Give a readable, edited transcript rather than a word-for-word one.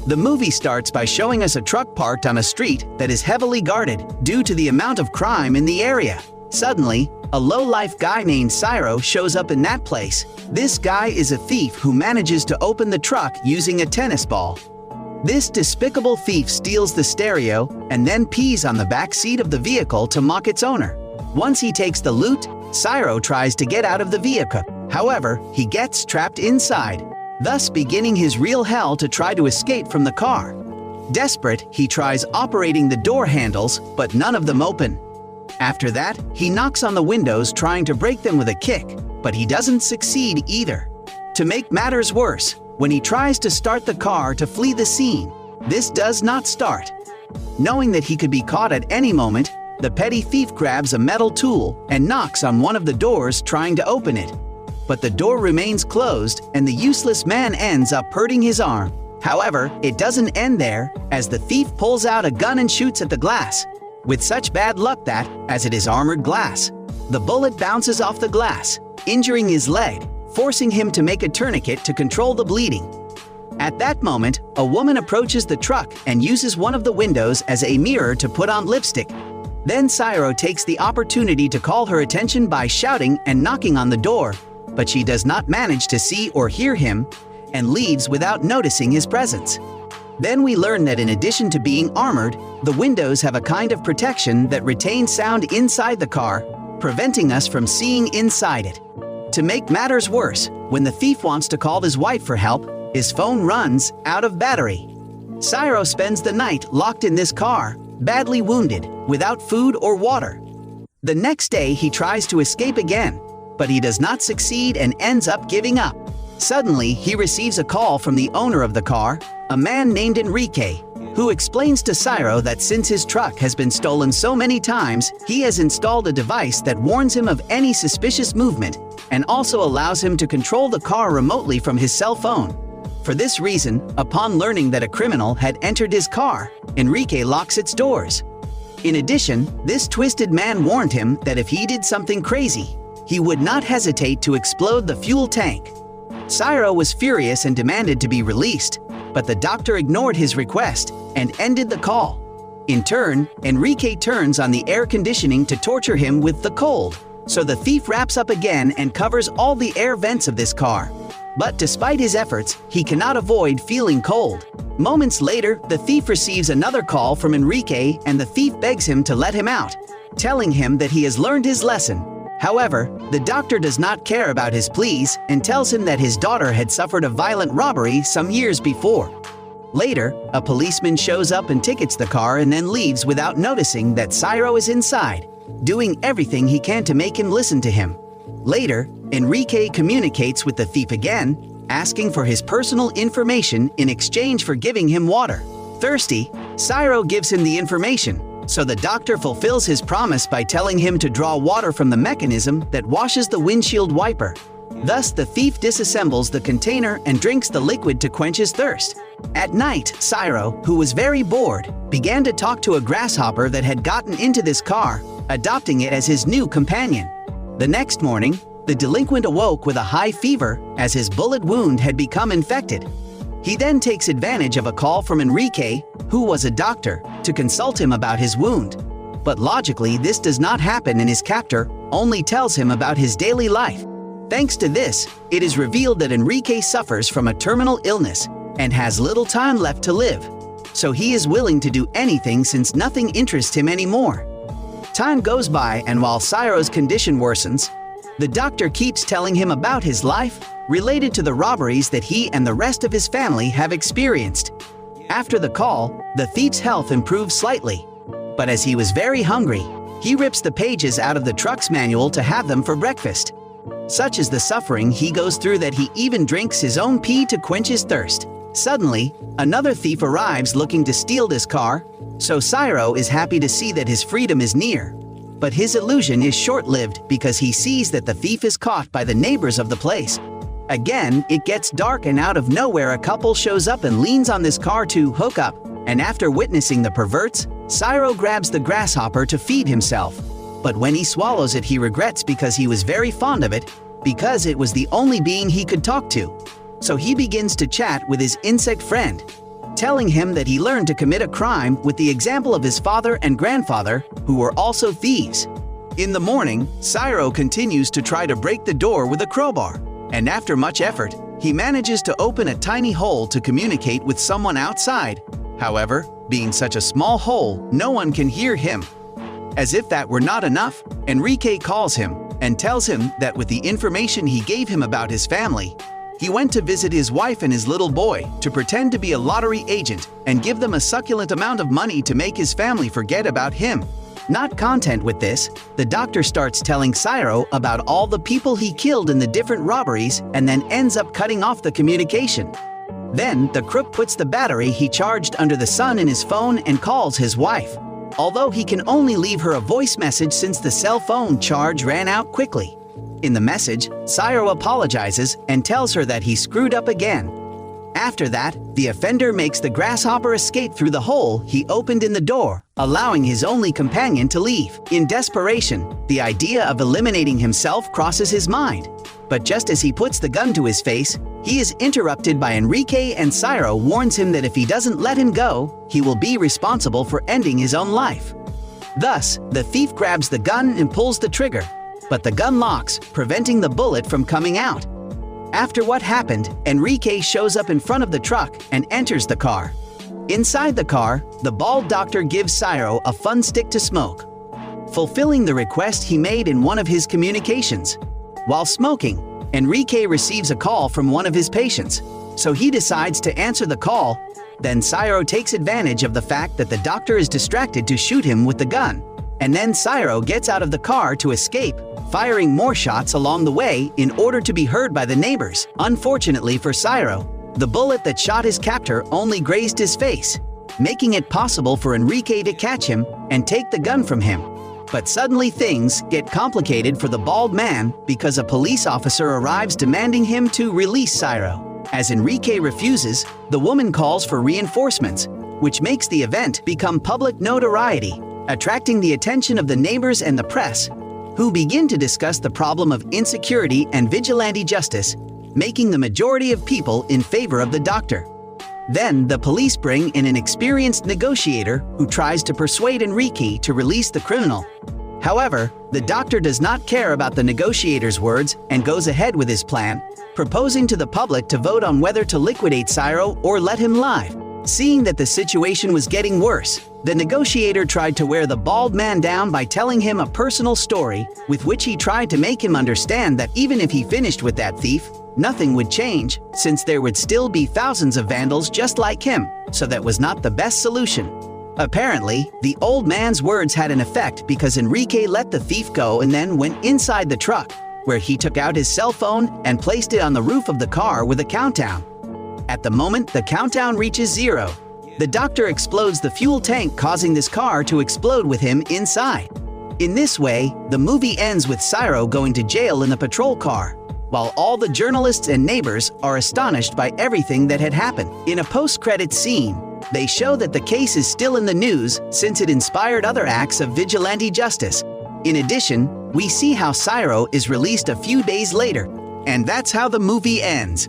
The movie starts by showing us a truck parked on a street that is heavily guarded due to the amount of crime in the area. Suddenly, a low-life guy named Ciro shows up in that place. This guy is a thief who manages to open the truck using a tennis ball. This despicable thief steals the stereo and then pees on the back seat of the vehicle to mock its owner. Once he takes the loot, Ciro tries to get out of the vehicle. However, he gets trapped inside, thus beginning his real hell to try to escape from the car. Desperate, he tries operating the door handles, but none of them open. After that, he knocks on the windows trying to break them with a kick, but he doesn't succeed either. To make matters worse, when he tries to start the car to flee the scene, this does not start. Knowing that he could be caught at any moment, the petty thief grabs a metal tool and knocks on one of the doors trying to open it. But the door remains closed and the useless man ends up hurting his arm. However, it doesn't end there, as the thief pulls out a gun and shoots at the glass, with such bad luck that, as it is armored glass, the bullet bounces off the glass, injuring his leg, forcing him to make a tourniquet to control the bleeding. At that moment, a woman approaches the truck and uses one of the windows as a mirror to put on lipstick. Then Ciro takes the opportunity to call her attention by shouting and knocking on the door, but she does not manage to see or hear him and leaves without noticing his presence. Then we learn that in addition to being armored, the windows have a kind of protection that retains sound inside the car, preventing us from seeing inside it. To make matters worse, when the thief wants to call his wife for help, his phone runs out of battery. Ciro spends the night locked in this car, badly wounded, without food or water. The next day he tries to escape again, but he does not succeed and ends up giving up. Suddenly, he receives a call from the owner of the car, a man named Enrique, who explains to Ciro that since his truck has been stolen so many times, he has installed a device that warns him of any suspicious movement and also allows him to control the car remotely from his cell phone. For this reason, upon learning that a criminal had entered his car, Enrique locks its doors. In addition, this twisted man warned him that if he did something crazy, he would not hesitate to explode the fuel tank. Ciro was furious and demanded to be released, but the doctor ignored his request and ended the call. In turn, Enrique turns on the air conditioning to torture him with the cold, so the thief wraps up again and covers all the air vents of this car. But despite his efforts, he cannot avoid feeling cold. Moments later, the thief receives another call from Enrique and the thief begs him to let him out, telling him that he has learned his lesson. However, the doctor does not care about his pleas and tells him that his daughter had suffered a violent robbery some years before. Later, a policeman shows up and tickets the car and then leaves without noticing that Ciro is inside, doing everything he can to make him listen to him. Later, Enrique communicates with the thief again, asking for his personal information in exchange for giving him water. Thirsty, Ciro gives him the information, so the doctor fulfills his promise by telling him to draw water from the mechanism that washes the windshield wiper. Thus, the thief disassembles the container and drinks the liquid to quench his thirst. At night, Ciro, who was very bored, began to talk to a grasshopper that had gotten into this car, adopting it as his new companion. The next morning, the delinquent awoke with a high fever as his bullet wound had become infected. He then takes advantage of a call from Enrique, who was a doctor, to consult him about his wound. But logically, this does not happen, and his captor only tells him about his daily life. Thanks to this, it is revealed that Enrique suffers from a terminal illness and has little time left to live. So he is willing to do anything since nothing interests him anymore. Time goes by, and while Ciro's condition worsens, the doctor keeps telling him about his life related to the robberies that he and the rest of his family have experienced. After the call, the thief's health improves slightly, but as he was very hungry, he rips the pages out of the truck's manual to have them for breakfast. Such is the suffering he goes through that he even drinks his own pee to quench his thirst. Suddenly, another thief arrives looking to steal this car, so Ciro is happy to see that his freedom is near. But his illusion is short-lived because he sees that the thief is caught by the neighbors of the place. Again, it gets dark, and out of nowhere a couple shows up and leans on this car to hook up, and after witnessing the perverts, Ciro grabs the grasshopper to feed himself. But when he swallows it, he regrets because he was very fond of it, because it was the only being he could talk to. So he begins to chat with his insect friend. telling him that he learned to commit a crime with the example of his father and grandfather, who were also thieves. In the morning, Ciro continues to try to break the door with a crowbar, and after much effort, he manages to open a tiny hole to communicate with someone outside. However, being such a small hole, no one can hear him. As if that were not enough, Enrique calls him and tells him that with the information he gave him about his family, he went to visit his wife and his little boy to pretend to be a lottery agent and give them a succulent amount of money to make his family forget about him. Not content with this, the doctor starts telling Ciro about all the people he killed in the different robberies and then ends up cutting off the communication. Then, the crook puts the battery he charged under the sun in his phone and calls his wife, although he can only leave her a voice message since the cell phone charge ran out quickly. In the message, Ciro apologizes and tells her that he screwed up again. After that, the offender makes the grasshopper escape through the hole he opened in the door, allowing his only companion to leave. In desperation, the idea of eliminating himself crosses his mind. But just as he puts the gun to his face, he is interrupted by Enrique, and Ciro warns him that if he doesn't let him go, he will be responsible for ending his own life. Thus, the thief grabs the gun and pulls the trigger, but the gun locks, preventing the bullet from coming out. After what happened, Enrique shows up in front of the truck and enters the car. Inside the car, the bald doctor gives Ciro a fun stick to smoke, fulfilling the request he made in one of his communications. While smoking, Enrique receives a call from one of his patients, so he decides to answer the call. Then Ciro takes advantage of the fact that the doctor is distracted to shoot him with the gun, and then Ciro gets out of the car to escape, firing more shots along the way in order to be heard by the neighbors. Unfortunately for Ciro, the bullet that shot his captor only grazed his face, making it possible for Enrique to catch him and take the gun from him. But suddenly things get complicated for the bald man because a police officer arrives demanding him to release Ciro. As Enrique refuses, the woman calls for reinforcements, which makes the event become public notoriety, attracting the attention of the neighbors and the press, who begin to discuss the problem of insecurity and vigilante justice, making the majority of people in favor of the doctor. Then the police bring in an experienced negotiator who tries to persuade Enrique to release the criminal. However, the doctor does not care about the negotiator's words and goes ahead with his plan, proposing to the public to vote on whether to liquidate Ciro or let him live. Seeing that the situation was getting worse, the negotiator tried to wear the bald man down by telling him a personal story with which he tried to make him understand that even if he finished with that thief, nothing would change, since there would still be thousands of vandals just like him, so that was not the best solution. Apparently, the old man's words had an effect because Enrique let the thief go and then went inside the truck, where he took out his cell phone and placed it on the roof of the car with a countdown. At the moment the countdown reaches 0, the doctor explodes the fuel tank, causing this car to explode with him inside. In this way, the movie ends with Ciro going to jail in the patrol car, while all the journalists and neighbors are astonished by everything that had happened. In a post-credits scene, they show that the case is still in the news since it inspired other acts of vigilante justice. In addition, we see how Ciro is released a few days later, and that's how the movie ends.